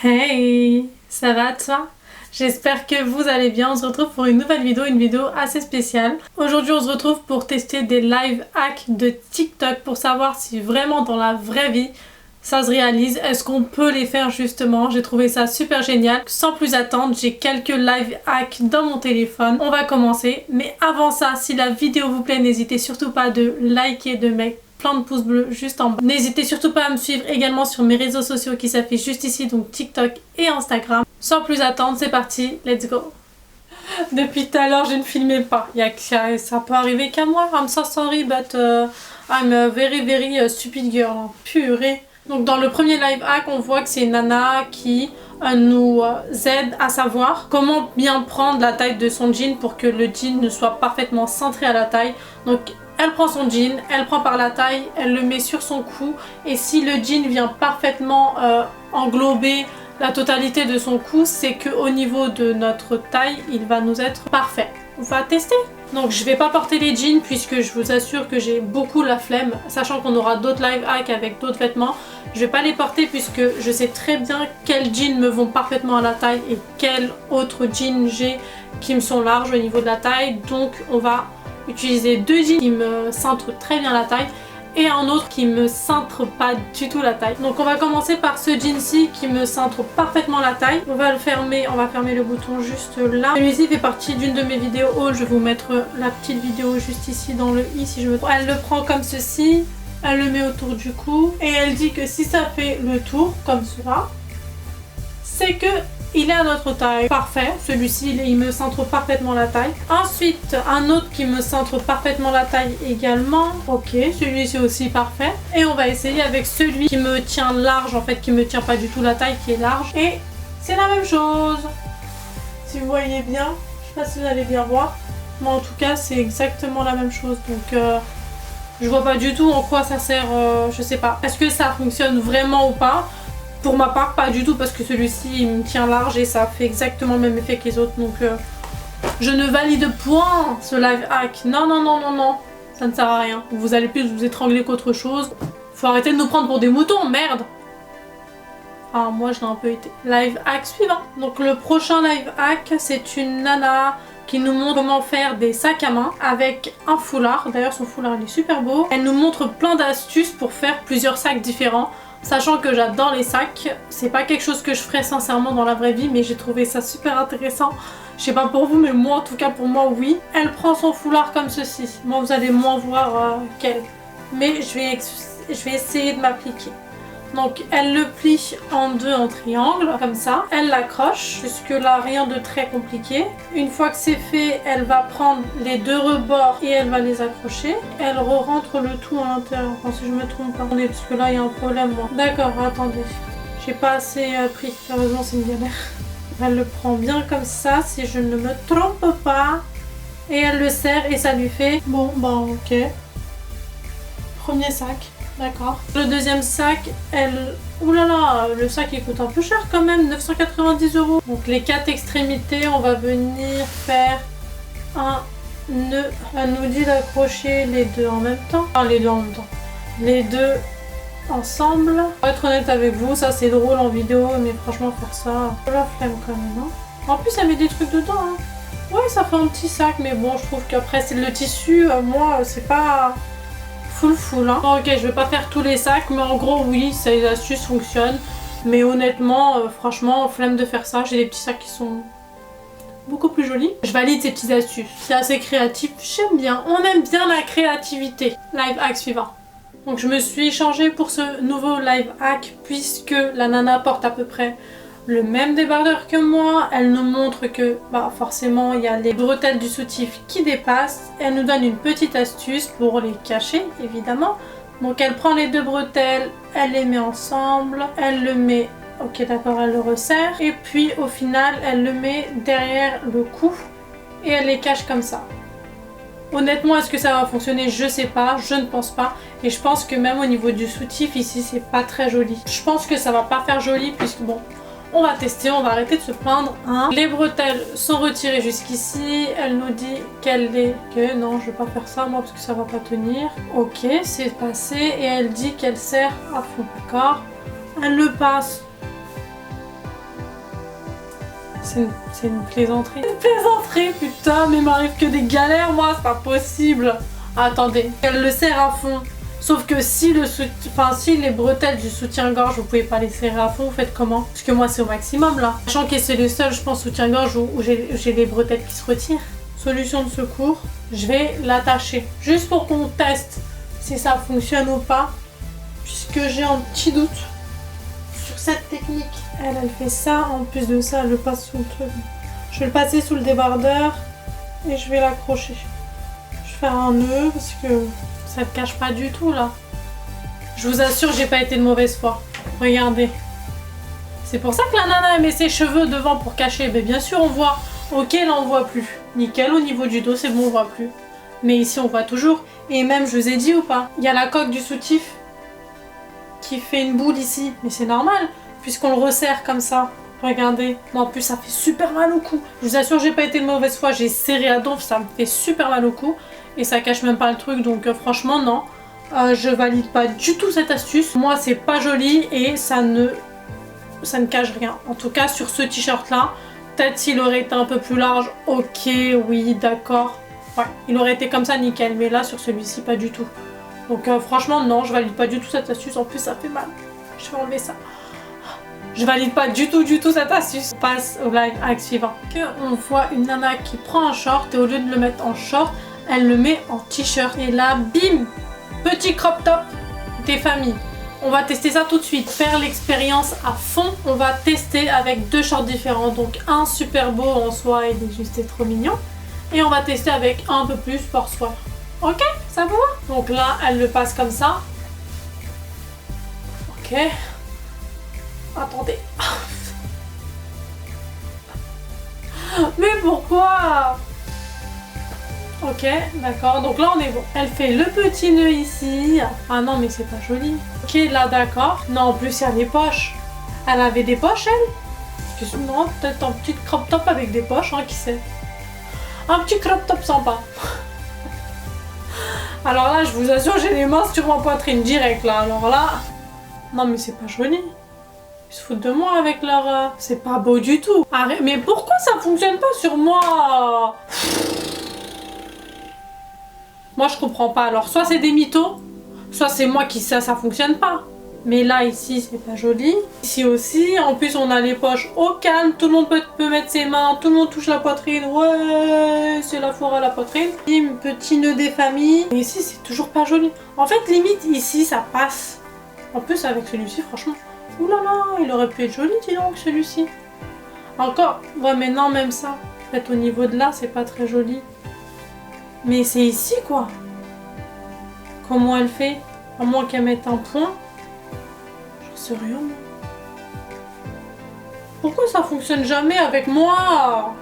Hey, ça va toi? J'espère que vous allez bien. On se retrouve pour une nouvelle vidéo, une vidéo assez spéciale. Aujourd'hui, on se retrouve pour tester des live hacks de TikTok pour savoir si vraiment dans la vraie vie ça se réalise. Est-ce qu'on peut les faire justement? J'ai trouvé ça super génial. Sans plus attendre, j'ai quelques live hacks dans mon téléphone. On va commencer. Mais avant ça, si la vidéo vous plaît, n'hésitez surtout pas de liker, de mettre plein de pouces bleus juste en bas. N'hésitez surtout pas à me suivre également sur mes réseaux sociaux qui s'affichent juste ici, donc TikTok et Instagram. Sans plus attendre, c'est parti, let's go. Depuis tout à l'heure, je ne filmais pas. Ça peut arriver qu'à moi. I'm so sorry, but I'm a very stupid girl. Purée. Donc dans le premier live hack, on voit que c'est Nana qui nous aide à savoir comment bien prendre la taille de son jean pour que le jean ne soit parfaitement centré à la taille. Donc elle prend son jean, elle prend par la taille, elle le met sur son cou et si le jean vient parfaitement englober la totalité de son cou, c'est qu'au niveau de notre taille, il va nous être parfait. On va tester. Donc je vais pas porter les jeans puisque je vous assure que j'ai beaucoup la flemme, sachant qu'on aura d'autres live hacks avec d'autres vêtements. Je vais pas les porter puisque je sais très bien quels jeans me vont parfaitement à la taille et quels autres jeans j'ai qui me sont larges au niveau de la taille. Donc on va utiliser deux jeans qui me cintrent très bien la taille et un autre qui me cintre pas du tout la taille. Donc on va commencer par ce jean-ci qui me cintre parfaitement la taille. On va le fermer, on va fermer le bouton juste là. Celui-ci fait partie d'une de mes vidéos haul. Je vais vous mettre la petite vidéo juste ici dans le i si je me trompe. Elle le prend comme ceci, elle le met autour du cou et elle dit que si ça fait le tour comme cela, c'est que il est à notre taille. Parfait, celui-ci il me cintre parfaitement la taille. Ensuite un autre qui me cintre parfaitement la taille également. Ok, celui-ci aussi parfait. Et on va essayer avec celui qui me tient large, en fait qui me tient pas du tout la taille, qui est large. Et c'est la même chose. Si vous voyez bien, je sais pas si vous allez bien voir, mais en tout cas c'est exactement la même chose. Donc je vois pas du tout en quoi ça sert, je sais pas. Est-ce que ça fonctionne vraiment ou pas? Pour ma part, pas du tout parce que celui-ci il me tient large et ça fait exactement le même effet que les autres. Donc je ne valide point ce live hack. Non, ça ne sert à rien. Vous allez plus vous étrangler qu'autre chose. Faut arrêter de nous prendre pour des moutons, merde. Ah, moi je l'ai un peu été. Live hack suivant. Donc le prochain live hack, c'est une nana qui nous montre comment faire des sacs à main avec un foulard. D'ailleurs son foulard il est super beau. Elle nous montre plein d'astuces pour faire plusieurs sacs différents. Sachant que j'adore les sacs, c'est pas quelque chose que je ferais sincèrement dans la vraie vie, mais j'ai trouvé ça super intéressant. Je sais pas pour vous, mais moi en tout cas pour moi oui. Elle prend son foulard comme ceci. Moi vous allez moins voir qu'elle. Mais je vais essayer de m'appliquer. Donc elle le plie en deux en triangle, comme ça. Elle l'accroche, jusque là rien de très compliqué. Une fois que c'est fait, elle va prendre les deux rebords et elle va les accrocher. Elle re-rentre le tout à l'intérieur, enfin, si je me trompe pas. Attendez, parce que là il y a un problème moi. D'accord, attendez. J'ai pas assez pris, heureusement c'est une galère. Elle le prend bien comme ça, si je ne me trompe pas. Et elle le serre et ça lui fait... Bon, bah ok. Premier sac. D'accord. Le deuxième sac, elle... Ouh là là, le sac il coûte un peu cher quand même, 990 €. Donc les quatre extrémités, on va venir faire un nœud. Elle nous dit d'accrocher les deux en même temps. Enfin les deux en même temps. Les deux ensemble. Pour être honnête avec vous, ça c'est drôle en vidéo, mais franchement faire ça, la flemme quand même. Hein. En plus elle met des trucs dedans. Hein. Ouais, ça fait un petit sac, mais bon, je trouve qu'après c'est le tissu, moi c'est pas... full hein. Bon, ok, je vais pas faire tous les sacs, mais en gros oui, ces astuces fonctionnent. Mais honnêtement, franchement, flemme de faire ça. J'ai des petits sacs qui sont beaucoup plus jolis. Je valide ces petites astuces. C'est assez créatif, j'aime bien. On aime bien la créativité. Live hack suivant. Donc je me suis changée pour ce nouveau live hack puisque la nana porte à peu près le même débardeur que moi. Elle nous montre que bah forcément il y a les bretelles du soutif qui dépassent. Elle nous donne une petite astuce pour les cacher évidemment. Donc elle prend les deux bretelles, elle les met ensemble, elle le met, ok d'accord, elle le resserre et puis au final elle le met derrière le cou et elle les cache comme ça. Honnêtement, est-ce que ça va fonctionner? Je sais pas, je ne pense pas. Et je pense que même au niveau du soutif ici c'est pas très joli. Je pense que ça va pas faire joli puisque bon, on va tester, on va arrêter de se plaindre. Hein. Les bretelles sont retirées jusqu'ici. Elle nous dit qu'elle est... Ok, non, je vais pas faire ça moi parce que ça va pas tenir. Ok, c'est passé et elle dit qu'elle serre à fond. D'accord. Elle le passe C'est une plaisanterie. Une plaisanterie, putain, mais il m'arrive que des galères, moi, c'est pas possible. Attendez, elle le serre à fond. Sauf que si les bretelles du soutien-gorge, vous pouvez pas les serrer à fond, vous faites comment? Parce que moi, c'est au maximum, là. Sachant que c'est le seul, je pense, soutien-gorge où j'ai les bretelles qui se retirent. Solution de secours, je vais l'attacher. Juste pour qu'on teste si ça fonctionne ou pas. Puisque j'ai un petit doute sur cette technique. Elle fait ça, en plus de ça, elle le passe sous le truc. Je vais le passer sous le débardeur et je vais l'accrocher. Je vais faire un nœud parce que ça ne cache pas du tout là. Je vous assure, j'ai pas été de mauvaise foi. Regardez. C'est pour ça que la nana met ses cheveux devant pour cacher. Mais bien sûr, on voit. Ok, là on voit plus. Nickel, au niveau du dos, c'est bon, on voit plus. Mais ici, on voit toujours. Et même, je vous ai dit ou pas, il y a la coque du soutif qui fait une boule ici. Mais c'est normal, puisqu'on le resserre comme ça. Regardez. Moi, en plus, ça fait super mal au cou. Je vous assure, j'ai pas été de mauvaise foi. J'ai serré à donf, ça me fait super mal au cou. Et ça cache même pas le truc, donc franchement, non. Je valide pas du tout cette astuce. Moi, c'est pas joli et ça ne cache rien. En tout cas, sur ce t-shirt-là, peut-être s'il aurait été un peu plus large, ok, oui, d'accord. Ouais, il aurait été comme ça, nickel. Mais là, sur celui-ci, pas du tout. Donc franchement, non, je valide pas du tout cette astuce. En plus, ça fait mal. Je vais enlever ça. Je valide pas du tout cette astuce. On passe au live hack suivant. On voit une nana qui prend un short et au lieu de le mettre en short, elle le met en t-shirt. Et là, bim, petit crop top des familles. On va tester ça tout de suite. Faire l'expérience à fond. On va tester avec deux shorts différents. Donc un super beau en soi, il est juste trop mignon. Et on va tester avec un peu plus sportswear. Ok, ça vous va? Donc là, elle le passe comme ça. Ok. Attendez. Mais pourquoi? Ok, d'accord. Donc là, on est bon. Elle fait le petit nœud ici. Ah non, mais c'est pas joli. Ok, là, d'accord. Non, en plus, il y a les poches. Elle avait des poches, elle? Non, peut-être un petit crop top avec des poches, hein, qui sait. Un petit crop top sympa. Alors là, je vous assure, j'ai les mains sur ma poitrine direct, là. Alors là... Non, mais c'est pas joli. Ils se foutent de moi avec leur... C'est pas beau du tout. Arrête. Mais pourquoi ça fonctionne pas sur moi? Moi, je comprends pas. Alors, soit c'est des mythos, soit c'est moi qui... Ça fonctionne pas. Mais là, ici, c'est pas joli. Ici aussi. En plus, on a les poches au calme. Tout le monde peut mettre ses mains. Tout le monde touche la poitrine. Ouais, c'est la foire à la poitrine. Un petit nœud des familles. Et ici, c'est toujours pas joli. En fait, limite, ici, ça passe. En plus, avec celui-ci, franchement... Ouh là là, il aurait pu être joli, dis donc, celui-ci. Encore. Ouais, mais non, même ça. En fait, au niveau de là, c'est pas très joli. Mais c'est ici, quoi. Comment elle fait? À moins qu'elle mette un point. J'en sais rien, moi. Pourquoi ça fonctionne jamais avec moi?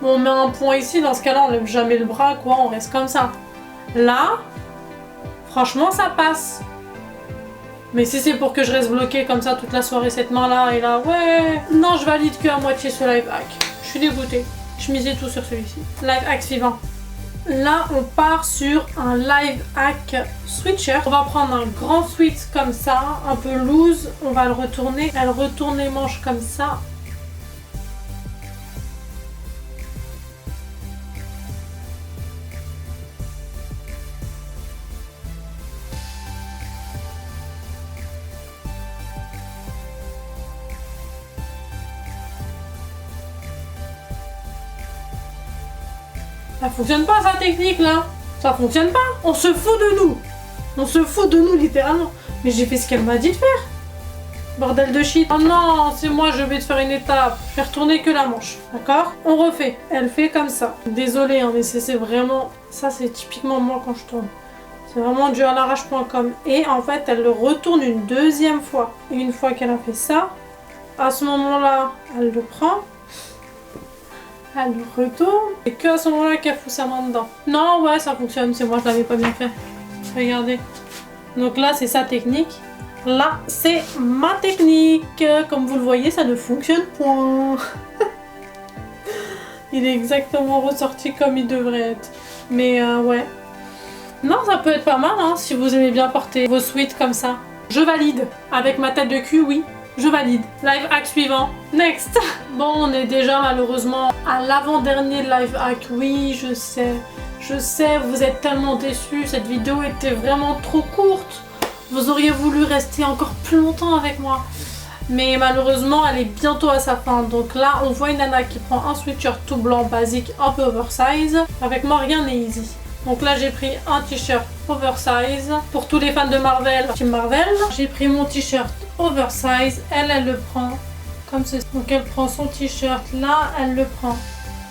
Bon, on met un point ici, dans ce cas-là, on lève jamais le bras, quoi. On reste comme ça. Là, franchement, ça passe. Mais si c'est pour que je reste bloquée comme ça toute la soirée, cette main-là et là, ouais. Non, je valide que à moitié ce live hack. Je suis dégoûtée. Je misais tout sur celui-ci. Live hack suivant. Là, on part sur un live hack sweatshirt. On va prendre un grand sweat comme ça, un peu loose. On va le retourner. Elle retourne les manches comme ça. Ça fonctionne pas, sa technique là. Ça fonctionne pas. On se fout de nous. On se fout de nous littéralement. Mais j'ai fait ce qu'elle m'a dit de faire. Bordel de shit. Oh non, c'est moi, je vais te faire une étape. Je vais retourner que la manche. D'accord? On refait. Elle fait comme ça. Désolée, hein, mais c'est vraiment... Ça, c'est typiquement moi quand je tourne. C'est vraiment dû à l'arrache.com. Et en fait, elle le retourne une deuxième fois. Et une fois qu'elle a fait ça, à ce moment-là, elle le prend. Elle le retourne. Et que à ce moment-là qu'elle fout sa main dedans. Non, ouais, ça fonctionne. C'est moi, je l'avais pas bien fait. Regardez. Donc là, c'est sa technique. Là, c'est ma technique. Comme vous le voyez, ça ne fonctionne point. Il est exactement ressorti comme il devrait être. Mais ouais. Non, ça peut être pas mal, hein, si vous aimez bien porter vos sweats comme ça. Je valide. Avec ma tête de cul, oui. Je valide. Live hack suivant. Next. Bon, on est déjà malheureusement à l'avant-dernier live hack. Oui, je sais, vous êtes tellement déçus. Cette vidéo était vraiment trop courte. Vous auriez voulu rester encore plus longtemps avec moi. Mais malheureusement, elle est bientôt à sa fin. Donc là, on voit une nana qui prend un sweatshirt tout blanc basique, un peu oversize. Avec moi, rien n'est easy. Donc là, j'ai pris un t-shirt oversize. Pour tous les fans de Marvel, Team Marvel. J'ai pris mon t-shirt oversize. Elle le prend comme ceci. Donc elle prend son t-shirt là, elle le prend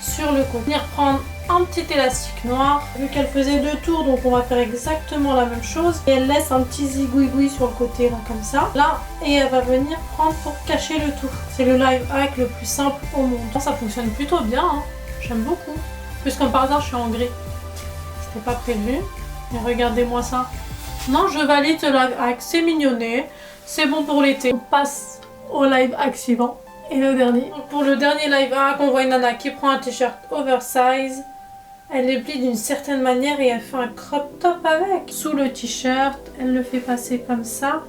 sur le côté. Venir prendre un petit élastique noir. Vu qu'elle faisait 2 tours, donc on va faire exactement la même chose. Et elle laisse un petit zigouigoui sur le côté, là, comme ça. Là, et elle va venir prendre pour cacher le tout. C'est le live hack le plus simple au monde. Ça fonctionne plutôt bien, hein. J'aime beaucoup. Plus comme par hasard, je suis en gris. C'était pas prévu. Mais regardez-moi ça. Non, je valide ce live hack. C'est mignonné. C'est bon pour l'été. On passe au live hack suivant. Et le dernier. Donc pour le dernier live hack, on voit une nana qui prend un t-shirt oversize. Elle le plie d'une certaine manière et elle fait un crop top avec. Sous le t-shirt, elle le fait passer comme ça.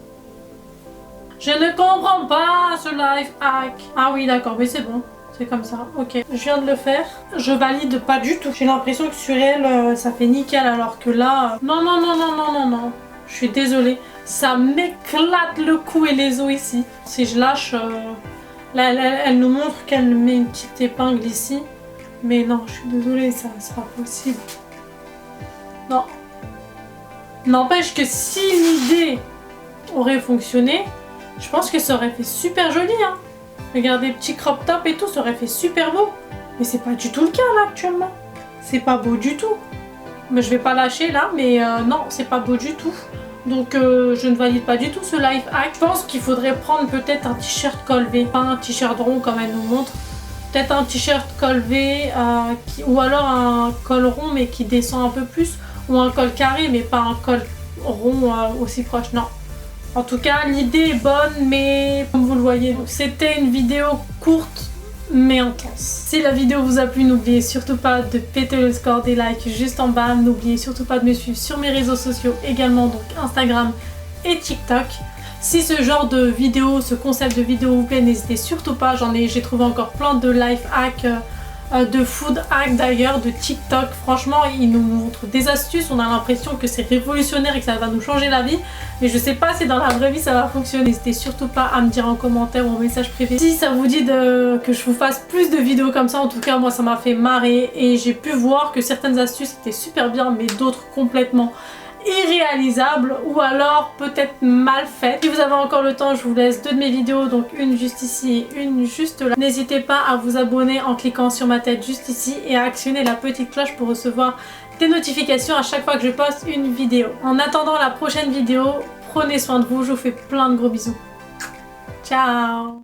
Je ne comprends pas ce live hack. Ah oui, d'accord, mais c'est bon. C'est comme ça, ok. Je viens de le faire. Je valide pas du tout. J'ai l'impression que sur elle, ça fait nickel alors que là... Non. Je suis désolée. Ça m'éclate le cou et les os ici. Si je lâche... Là, elle nous montre qu'elle met une petite épingle ici. Mais non, je suis désolée, ça c'est pas possible. Non. N'empêche que si l'idée aurait fonctionné, je pense que ça aurait fait super joli, hein. Regardez, petit crop top et tout, ça aurait fait super beau. Mais c'est pas du tout le cas là actuellement. C'est pas beau du tout. Mais je vais pas lâcher là, mais non, c'est pas beau du tout. Donc je ne valide pas du tout ce live hack. Je pense qu'il faudrait prendre peut-être un t-shirt col V, pas un t-shirt rond comme elle nous montre. Peut-être un t-shirt col V ou alors un col rond mais qui descend un peu plus. Ou un col carré mais pas un col rond aussi proche, non. En tout cas, l'idée est bonne, mais comme vous le voyez, c'était une vidéo courte mais intense. Si la vidéo vous a plu, n'oubliez surtout pas de péter le score des likes juste en bas. N'oubliez surtout pas de me suivre sur mes réseaux sociaux également, donc Instagram et TikTok. Si ce genre de vidéo, ce concept de vidéo vous plaît, n'hésitez surtout pas. J'ai trouvé encore plein de life hacks, de food hacks d'ailleurs, de TikTok. Franchement, ils nous montrent des astuces. On a l'impression que c'est révolutionnaire et que ça va nous changer la vie. Mais je sais pas si dans la vraie vie ça va fonctionner. N'hésitez surtout pas à me dire en commentaire ou en message privé si ça vous dit que je vous fasse plus de vidéos comme ça. En tout cas, moi ça m'a fait marrer et j'ai pu voir que certaines astuces étaient super bien, mais d'autres complètement irréalisable ou alors peut-être mal faite. Si vous avez encore le temps, je vous laisse 2 de mes vidéos, donc une juste ici et une juste là. N'hésitez pas à vous abonner en cliquant sur ma tête juste ici et à actionner la petite cloche pour recevoir des notifications à chaque fois que je poste une vidéo. En attendant la prochaine vidéo, prenez soin de vous, je vous fais plein de gros bisous. Ciao!